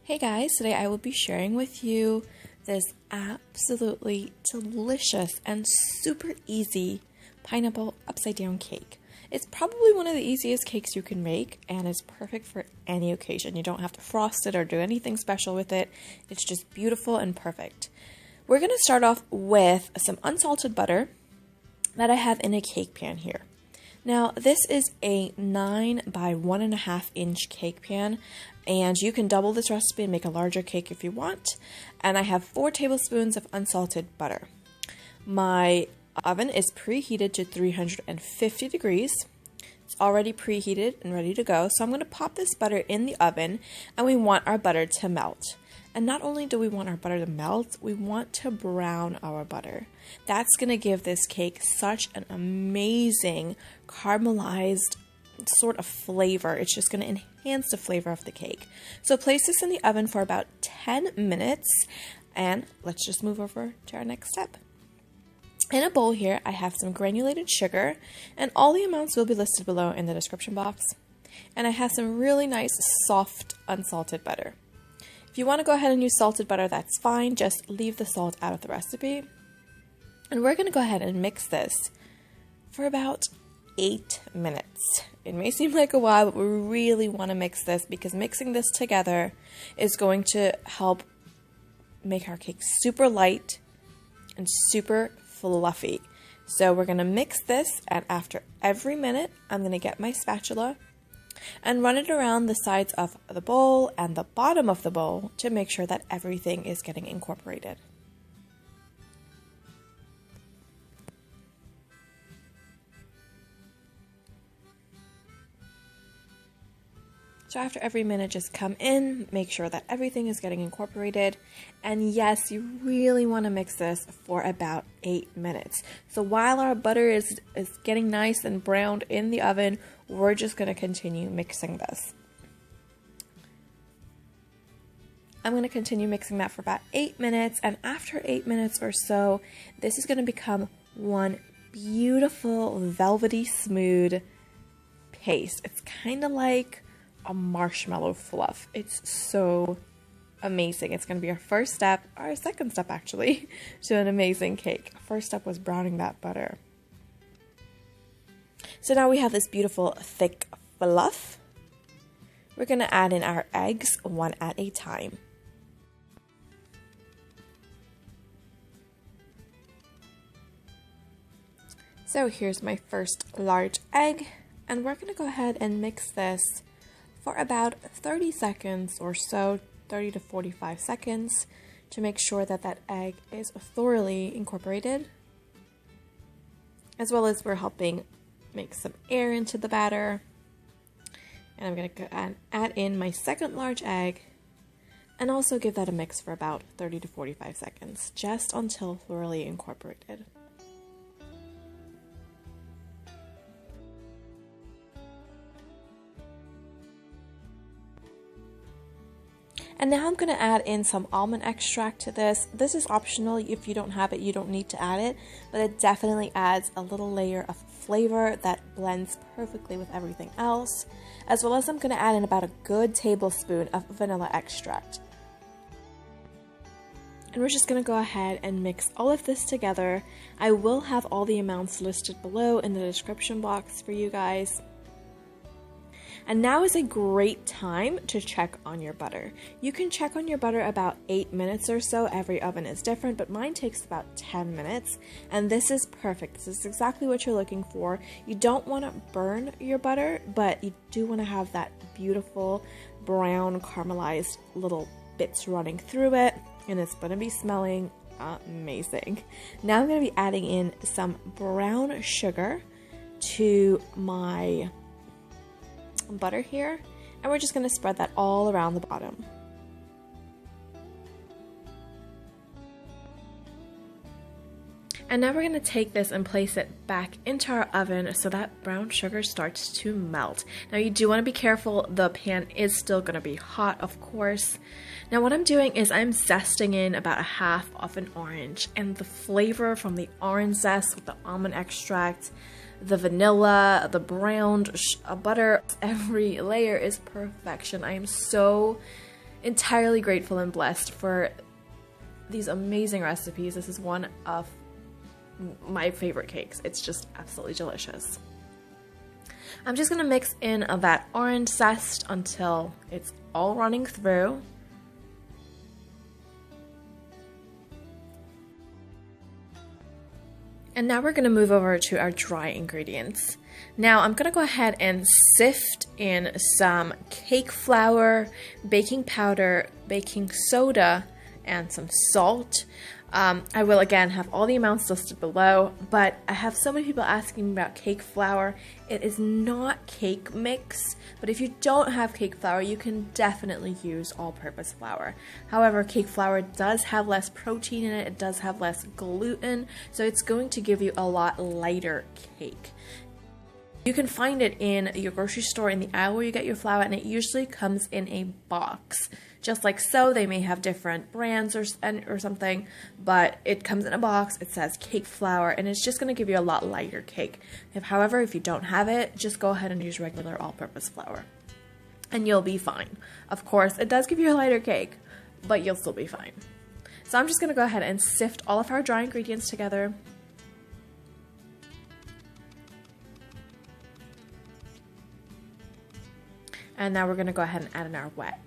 Hey guys, today I will be sharing with you this absolutely delicious and super easy pineapple upside down cake. It's probably one of the easiest cakes you can make and it's perfect for any occasion. You don't have to frost it or do anything special with it. It's just beautiful and perfect. We're going to start off with some unsalted butter that I have in a cake pan here. Now, this is a 9 by 1.5 inch cake pan, and you can double this recipe and make a larger cake if you want. And I have 4 tablespoons of unsalted butter. My oven is preheated to 350 degrees. It's already preheated and ready to go. So I'm going to pop this butter in the oven, and we want our butter to melt. And not only do we want our butter to melt, we want to brown our butter. That's going to give this cake such an amazing caramelized sort of flavor. It's just going to enhance the flavor of the cake. So place this in the oven for about 10 minutes and let's just move over to our next step. In a bowl here, I have some granulated sugar, and all the amounts will be listed below in the description box. And I have some really nice soft unsalted butter. If you want to go ahead and use salted butter, that's fine. Just leave the salt out of the recipe. And we're going to go ahead and mix this for about 8 minutes. It may seem like a while, but we really want to mix this because mixing this together is going to help make our cake super light and super fluffy. So we're going to mix this, and after every minute, I'm going to get my spatula and run it around the sides of the bowl and the bottom of the bowl to make sure that everything is getting incorporated. So after every minute, just come in, make sure that everything is getting incorporated. And yes, you really want to mix this for about 8 minutes. So while our butter is getting nice and browned in the oven, we're just going to continue mixing this. I'm going to continue mixing that for about 8 minutes. And after 8 minutes or so, this is going to become one beautiful, velvety, smooth paste. It's kind of like a marshmallow fluff. It's so amazing. It's going to be our first step, our second step actually, to an amazing cake. First step was browning that butter. So now we have this beautiful thick fluff. We're going to add in our eggs one at a time. So here's my first large egg, and we're going to go ahead and mix this for about 30 seconds or so, 30 to 45 seconds, to make sure that that egg is thoroughly incorporated, as well as we're helping make some air into the batter. And I'm going to go and add in my second large egg and also give that a mix for about 30 to 45 seconds, just until thoroughly incorporated. And now I'm going to add in some almond extract to this. This is optional. If you don't have it, you don't need to add it, but it definitely adds a little layer of flavor that blends perfectly with everything else, as well as I'm going to add in about a good tablespoon of vanilla extract. And we're just going to go ahead and mix all of this together. I will have all the amounts listed below in the description box for you guys. And now is a great time to check on your butter. You can check on your butter about 8 minutes or so. Every oven is different, but mine takes about 10 minutes. And this is perfect. This is exactly what you're looking for. You don't want to burn your butter, but you do want to have that beautiful brown caramelized little bits running through it. And it's going to be smelling amazing. Now I'm going to be adding in some brown sugar to my butter here, and we're just going to spread that all around the bottom. And now we're going to take this and place it back into our oven so that brown sugar starts to melt. Now you do want to be careful, the pan is still going to be hot, of course. Now what I'm doing is I'm zesting in about a half of an orange, and the flavor from the orange zest with the almond extract, the vanilla, the browned butter, every layer is perfection. I am so entirely grateful and blessed for these amazing recipes. This is one of my favorite cakes. It's just absolutely delicious. I'm just going to mix in that orange zest until it's all running through. And now we're going to move over to our dry ingredients. Now I'm going to go ahead and sift in some cake flour, baking powder, baking soda, and some salt. I will again have all the amounts listed below, but I have so many people asking about cake flour. It is not cake mix, but if you don't have cake flour, you can definitely use all-purpose flour. However, cake flour does have less protein in it, it does have less gluten, so it's going to give you a lot lighter cake. You can find it in your grocery store in the aisle where you get your flour, and it usually comes in a box. Just like so, they may have different brands or something, but it comes in a box, it says cake flour, and it's just going to give you a lot lighter cake. However, if you don't have it, just go ahead and use regular all-purpose flour, and you'll be fine. Of course, it does give you a lighter cake, but you'll still be fine. So I'm just going to go ahead and sift all of our dry ingredients together. And now we're going to go ahead and add in our wet.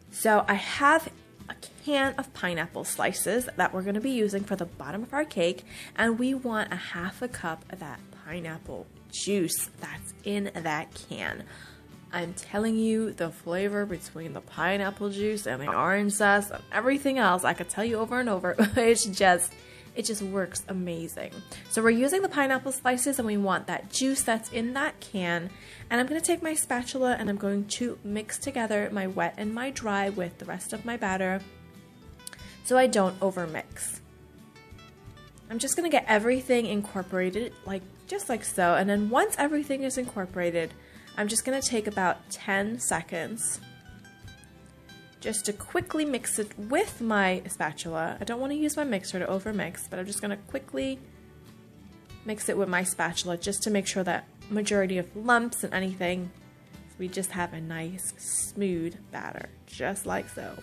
So I have a can of pineapple slices that we're going to be using for the bottom of our cake, and we want a half a cup of that pineapple juice that's in that can. I'm telling you, the flavor between the pineapple juice and the orange zest and everything else, I could tell you over and over, it just works amazing. So we're using the pineapple slices, and we want that juice that's in that can. And I'm going to take my spatula and I'm going to mix together my wet and my dry with the rest of my batter so I don't overmix. I'm just going to get everything incorporated just like so. And then once everything is incorporated, I'm just going to take about 10 seconds just to quickly mix it with my spatula. I don't want to use my mixer to overmix, but I'm just going to quickly mix it with my spatula just to make sure that majority of lumps and anything, so we just have a nice smooth batter, just like so.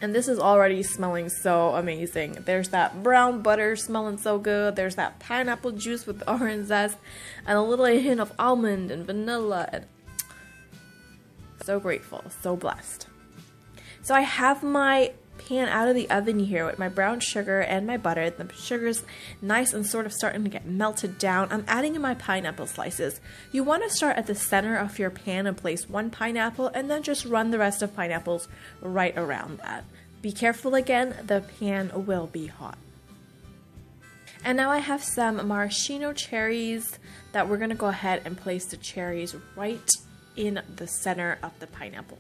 And this is already smelling so amazing. There's that brown butter smelling so good. There's that pineapple juice with the orange zest and a little hint of almond and vanilla. And so grateful, so blessed. So I have my pan out of the oven here with my brown sugar and my butter. The sugar's nice and sort of starting to get melted down. I'm adding in my pineapple slices. You want to start at the center of your pan and place one pineapple, and then just run the rest of pineapples right around that. Be careful again, the pan will be hot. And now I have some maraschino cherries that we're going to go ahead and place the cherries right in the center of the pineapple.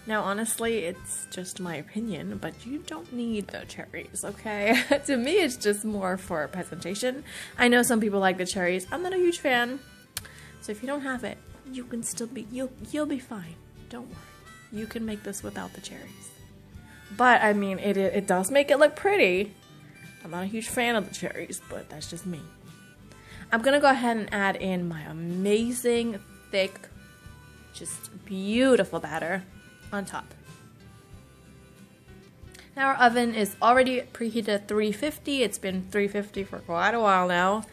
Now, honestly, it's just my opinion, but you don't need the cherries, okay? To me, it's just more for presentation. I know some people like the cherries. I'm not a huge fan. So if you don't have it, you can still be, you'll be fine. Don't worry. You can make this without the cherries. But, I mean, it does make it look pretty. I'm not a huge fan of the cherries, but that's just me. I'm going to go ahead and add in my amazing, thick, just beautiful batter on top. Now our oven is already preheated at 350. It's been 350 for quite a while now.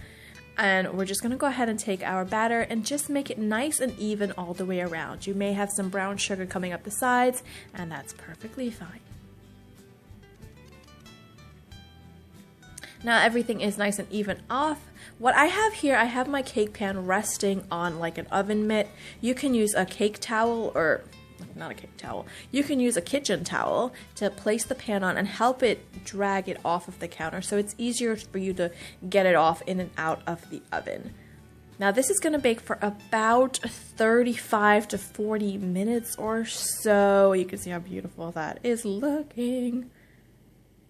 And we're just going to go ahead and take our batter and just make it nice and even all the way around. You may have some brown sugar coming up the sides, and that's perfectly fine. Now everything is nice and even off. What I have here, I have my cake pan resting on like an oven mitt. You can use a cake towel, or not a cake towel. You can use a kitchen towel to place the pan on and help it drag it off of the counter, so it's easier for you to get it off in and out of the oven. Now this is going to bake for about 35 to 40 minutes or so. You can see how beautiful that is looking.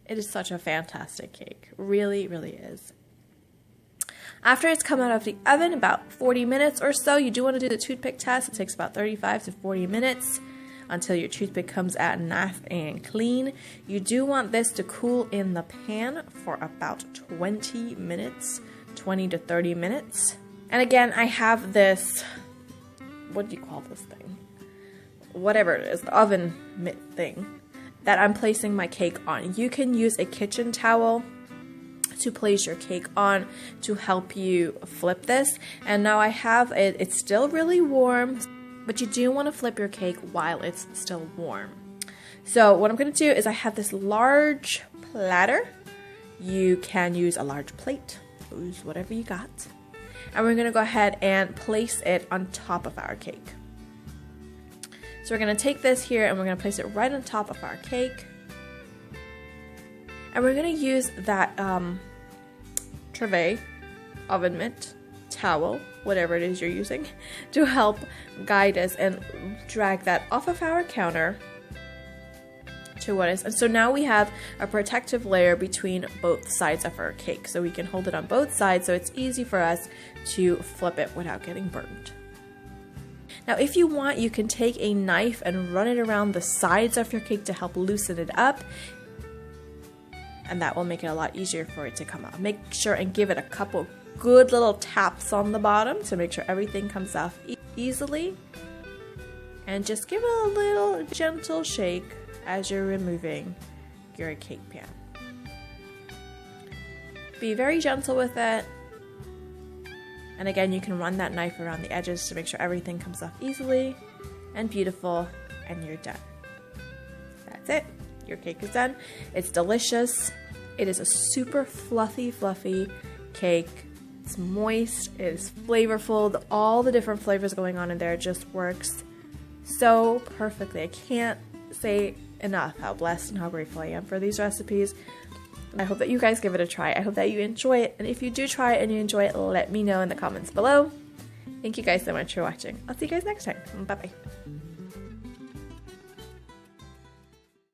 It is such a fantastic cake. Really, really is. After it's come out of the oven, about 40 minutes or so, you do want to do the toothpick test. It takes about 35 to 40 minutes until your toothpick comes out nice and clean. You do want this to cool in the pan for about 20 minutes, 20 to 30 minutes. And again, I have this what do you call this thing? Whatever it is, the oven mitt thing that I'm placing my cake on. You can use a kitchen towel to place your cake on to help you flip this. And now I have it, it's still really warm, but you do want to flip your cake while it's still warm. So what I'm going to do is I have this large platter. You can use a large plate, use whatever you got. And we're going to go ahead and place it on top of our cake. So we're going to take this here and we're going to place it right on top of our cake. And we're going to use that trivet, oven mitt, towel, whatever it is you're using, to help guide us and drag that off of our counter to what is. And so now we have a protective layer between both sides of our cake. So we can hold it on both sides so it's easy for us to flip it without getting burned. Now if you want, you can take a knife and run it around the sides of your cake to help loosen it up. And that will make it a lot easier for it to come out. Make sure and give it a couple good little taps on the bottom to make sure everything comes off easily. And just give it a little gentle shake as you're removing your cake pan. Be very gentle with it. And again, you can run that knife around the edges to make sure everything comes off easily and beautiful, and you're done. That's it. Your cake is done. It's delicious. It is a super fluffy cake. It's moist. It is flavorful. All the different flavors going on in there just works so perfectly. I can't say enough how blessed and how grateful I am for these recipes. I hope that you guys give it a try. I hope that you enjoy it. And if you do try it and you enjoy it, let me know in the comments below. Thank you guys so much for watching. I'll see you guys next time. Bye-bye.